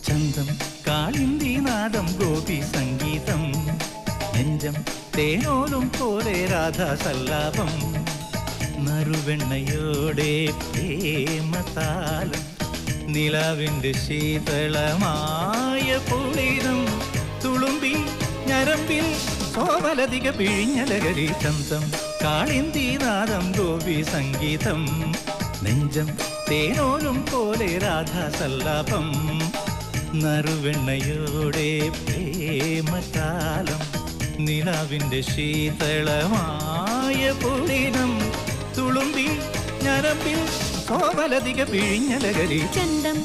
ചന്തം കാളിന്തി നാദം ഗോപി സംഗീതം നെഞ്ചം തേനോലും പോലെ രാധാസല്ലാപം നറുവെണ്ണയോടെ പ്രേമതാലം നിലാവിൻ്റെ ശീതളമായ പുളിനം തുളുമ്പി ഞരമ്പിൽ സോമലതിക പിഴിഞ്ഞലകരി ചന്തം കാളിന്തി നാദം ഗോപി സംഗീതം നെഞ്ചം തേനോലും പോലെ രാധാസല്ലാപം നറുവെണ്ണയോടെ പ്രേമതാലം നിലാവിൻ്റെ ശീതളമായ പുളിനം തുളുമ്പി ഞരമ്പിൽ കോമലതിക പിഴിഞ്ഞലകരി ചന്തം